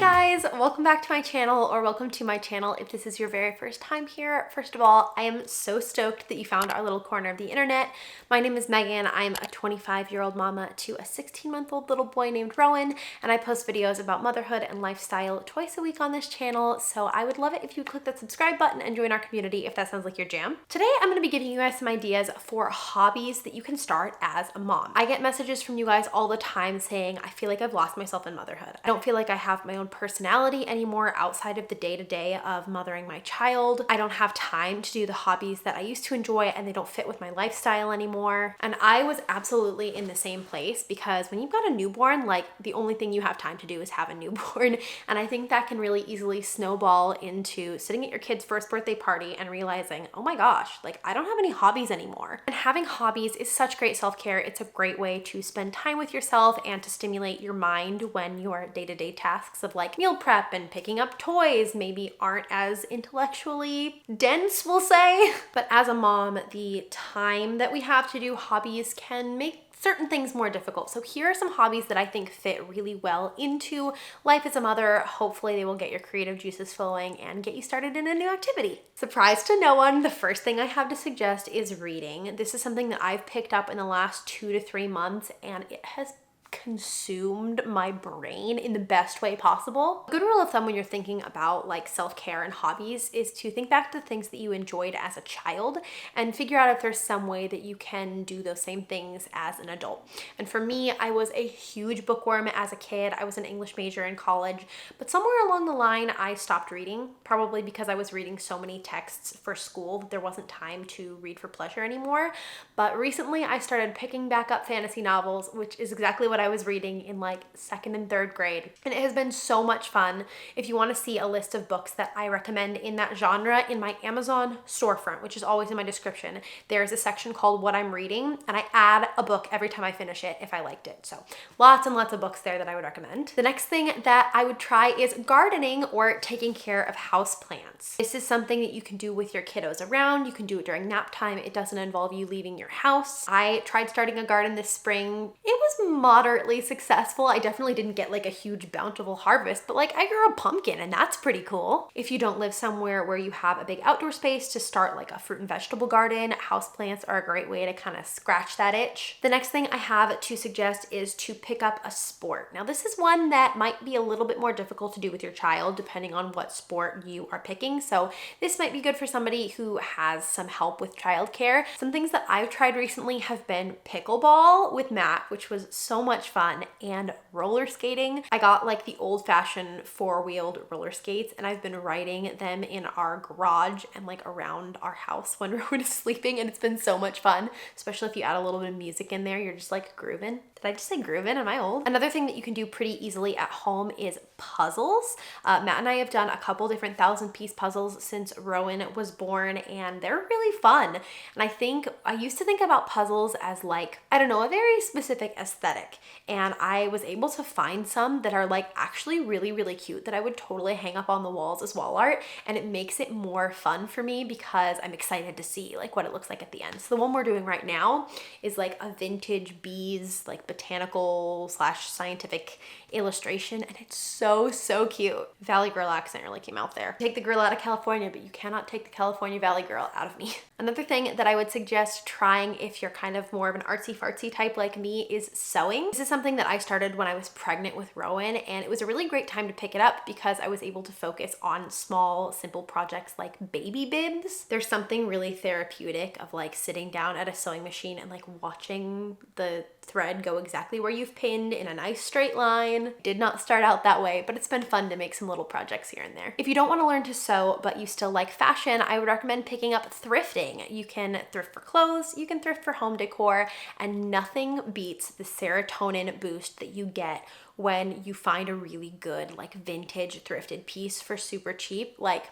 guys, welcome back to my channel, or welcome to my channel if this is your very first time here. First of all, I am so stoked that you found our little corner of the internet. My name is Megan. I'm a 25-year-old mama to a 16-month-old little boy named Rowan, and I post videos about motherhood and lifestyle twice a week on this channel, so I would love it if you click that subscribe button and join our community if that sounds like your jam. Today, I'm going to be giving you guys some ideas for hobbies that you can start as a mom. I get messages from you guys all the time saying, I feel like I've lost myself in motherhood. I don't feel like I have my own personality anymore outside of the day-to-day of mothering my child. I don't have time to do the hobbies that I used to enjoy, and they don't fit with my lifestyle anymore. And I was absolutely in the same place, because when you've got a newborn, like, the only thing you have time to do is have a newborn. And I think that can really easily snowball into sitting at your kid's first birthday party and realizing, oh my gosh, like, I don't have any hobbies anymore. And having hobbies is such great self-care. It's a great way to spend time with yourself and to stimulate your mind when your day-to-day tasks of like meal prep and picking up toys maybe aren't as intellectually dense, we'll say. But as a mom, the time that we have to do hobbies can make certain things more difficult. So here are some hobbies that I think fit really well into life as a mother. Hopefully they will get your creative juices flowing and get you started in a new activity. Surprise to no one, the first thing I have to suggest is reading. This is something that I've picked up in the last 2 to 3 months, and it has consumed my brain in the best way possible. A good rule of thumb when you're thinking about like self-care and hobbies is to think back to things that you enjoyed as a child and figure out if there's some way that you can do those same things as an adult. And for me, I was a huge bookworm as a kid. I was an English major in college, but somewhere along the line I stopped reading, probably because I was reading so many texts for school that there wasn't time to read for pleasure anymore. But recently I started picking back up fantasy novels, which is exactly what I was reading in like 2nd and 3rd grade. And it has been so much fun. If you want to see a list of books that I recommend in that genre, in my Amazon storefront, which is always in my description, there's a section called What I'm Reading, and I add a book every time I finish it if I liked it. So lots and lots of books there that I would recommend. The next thing that I would try is gardening or taking care of house plants. This is something that you can do with your kiddos around. You can do it during nap time. It doesn't involve you leaving your house. I tried starting a garden this spring. It was moderately successful. I definitely didn't get like a huge bountiful harvest, but like I grew a pumpkin, and that's pretty cool. If you don't live somewhere where you have a big outdoor space to start like a fruit and vegetable garden, houseplants are a great way to kind of scratch that itch. The next thing I have to suggest is to pick up a sport. Now this is one that might be a little bit more difficult to do with your child depending on what sport you are picking. So this might be good for somebody who has some help with childcare. Some things that I've tried recently have been pickleball with Matt, which was so much fun, and roller skating. I got like the old-fashioned 4-wheeled roller skates, and I've been riding them in our garage and like around our house when Rowan is sleeping, and it's been so much fun, especially if you add a little bit of music in there. You're just like grooving. Did I just say grooving? Am I old? Another thing that you can do pretty easily at home is puzzles. Matt and I have done a couple different 1,000-piece puzzles since Rowan was born, and they're really fun. And I think I used to think about puzzles as like, I don't know, a very specific aesthetic. And I was able to find some that are like actually really, really cute that I would totally hang up on the walls as wall art. And it makes it more fun for me because I'm excited to see like what it looks like at the end. So the one we're doing right now is like a vintage bees, like botanical / scientific illustration, and it's so cute. Valley girl accent really came out there. Take the girl out of California, but you cannot take the California Valley girl out of me. Another thing that I would suggest trying if you're kind of more of an artsy fartsy type like me is sewing. This is something that I started when I was pregnant with Rowan, and it was a really great time to pick it up because I was able to focus on small, simple projects like baby bibs. There's something really therapeutic of like sitting down at a sewing machine and like watching the thread go exactly where you've pinned in a nice straight line. Did not start out that way, but it's been fun to make some little projects here and there. If you don't want to learn to sew, but you still like fashion, I would recommend picking up thrifting. You can thrift for clothes, you can thrift for home decor, and nothing beats the serotonin boost that you get when you find a really good like vintage thrifted piece for super cheap. Like,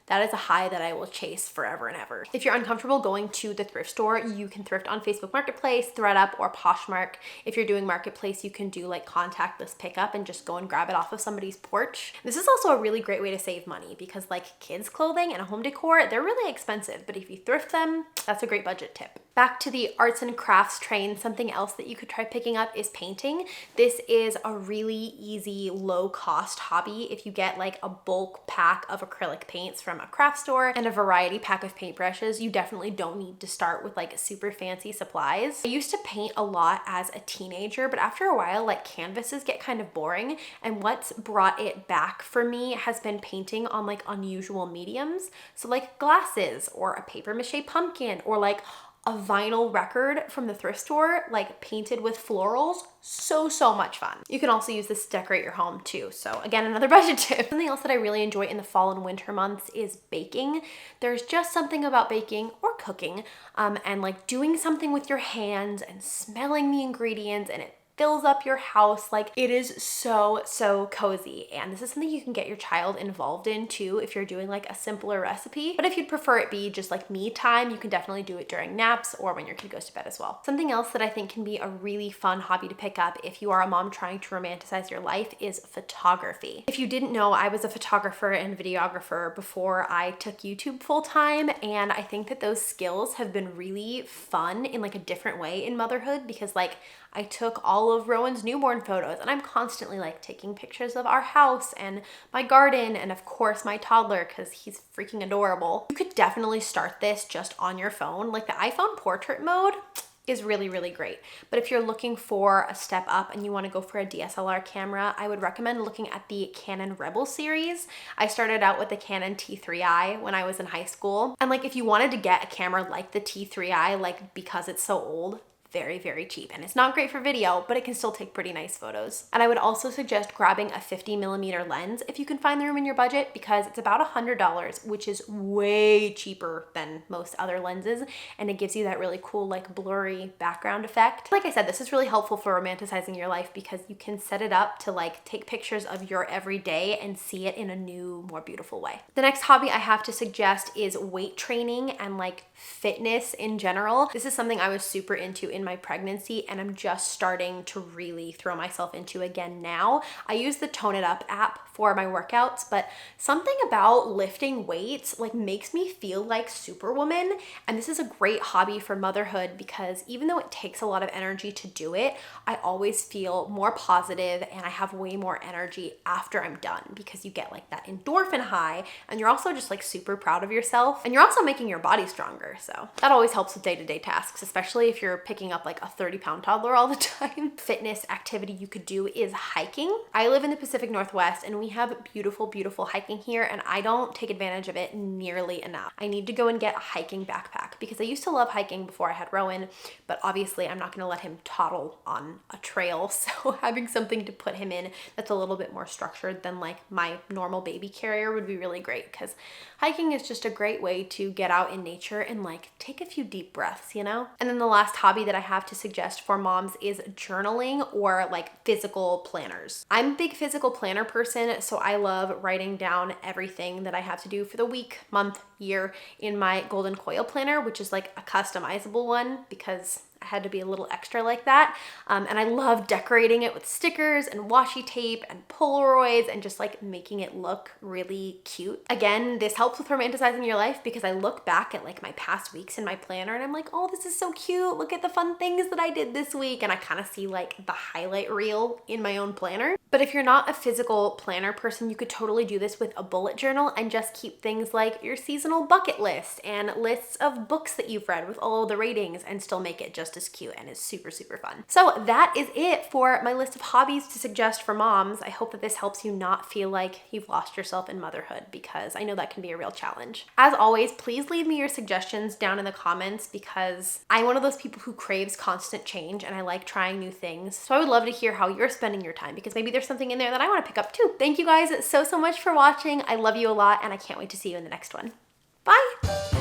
that is a high that I will chase forever and ever. If you're uncomfortable going to the thrift store, you can thrift on Facebook Marketplace, ThredUp, or Poshmark. If you're doing Marketplace, you can do like contactless pickup and just go and grab it off of somebody's porch. This is also a really great way to save money because like kids' clothing and home decor, they're really expensive, but if you thrift them, that's a great budget tip. Back to the arts and crafts train, something else that you could try picking up is painting. This is a really easy, low cost hobby. If you get like a bulk pack of acrylic paints from a craft store and a variety pack of paintbrushes, you definitely don't need to start with like super fancy supplies. I used to paint a lot as a teenager, but after a while, like canvases get kind of boring. And what's brought it back for me has been painting on like unusual mediums. So like glasses or a paper mache pumpkin or like a vinyl record from the thrift store, like painted with florals. So much fun. You can also use this to decorate your home too. So again, another budget tip. Something else that I really enjoy in the fall and winter months is baking. There's just something about baking or cooking and like doing something with your hands and smelling the ingredients, and it fills up your house. Like, it is so cozy. And this is something you can get your child involved in too if you're doing like a simpler recipe. But if you'd prefer it be just like me time, you can definitely do it during naps or when your kid goes to bed as well. Something else that I think can be a really fun hobby to pick up if you are a mom trying to romanticize your life is photography. If you didn't know, I was a photographer and videographer before I took YouTube full time, and I think that those skills have been really fun in like a different way in motherhood, because like I took all of Rowan's newborn photos and I'm constantly like taking pictures of our house and my garden and of course my toddler because he's freaking adorable. You could definitely start this just on your phone. Like the iPhone portrait mode is really great. But if you're looking for a step up and you want to go for a DSLR camera, I would recommend looking at the Canon Rebel series. I started out with the Canon T3i when I was in high school. And like if you wanted to get a camera like the T3i, like because it's so old, very cheap, and it's not great for video, but it can still take pretty nice photos. And I would also suggest grabbing a 50mm lens if you can find the room in your budget, because it's about $100, which is way cheaper than most other lenses, and it gives you that really cool like blurry background effect. Like I said, this is really helpful for romanticizing your life because you can set it up to like take pictures of your everyday and see it in a new, more beautiful way. The next hobby I have to suggest is weight training and like fitness in general. This is something I was super into in my pregnancy, and I'm just starting to really throw myself into again now. I use the Tone It Up app for my workouts, but something about lifting weights like makes me feel like Superwoman. And this is a great hobby for motherhood because even though it takes a lot of energy to do it, I always feel more positive and I have way more energy after I'm done, because you get like that endorphin high and you're also just like super proud of yourself, and you're also making your body stronger. So that always helps with day-to-day tasks, especially if you're picking up like a 30-pound toddler all the time. Fitness activity you could do is hiking. I live in the Pacific Northwest and we have beautiful hiking here, and I don't take advantage of it nearly enough. I need to go and get a hiking backpack because I used to love hiking before I had Rowan, but obviously I'm not going to let him toddle on a trail. So having something to put him in that's a little bit more structured than like my normal baby carrier would be really great, because hiking is just a great way to get out in nature and like take a few deep breaths, you know? And then the last hobby that I have to suggest for moms is journaling or like physical planners. I'm a big physical planner person, so I love writing down everything that I have to do for the week, month, year in my golden coil planner, which is like a customizable one because I had to be a little extra like that. And I love decorating it with stickers and washi tape and Polaroids and just like making it look really cute. Again, this helps with romanticizing your life because I look back at like my past weeks in my planner and I'm like, oh, this is so cute. Look at the fun things that I did this week. And I kind of see like the highlight reel in my own planner. But if you're not a physical planner person, you could totally do this with a bullet journal and just keep things like your seasonal bucket list and lists of books that you've read with all of the ratings and still make it just as cute, and it's super fun. So that is it for my list of hobbies to suggest for moms. I hope that this helps you not feel like you've lost yourself in motherhood, because I know that can be a real challenge. As always, please leave me your suggestions down in the comments because I'm one of those people who craves constant change and I like trying new things. So I would love to hear how you're spending your time, because maybe there's something in there that I want to pick up too. Thank you guys so much for watching. I love you a lot and I can't wait to see you in the next one. Bye!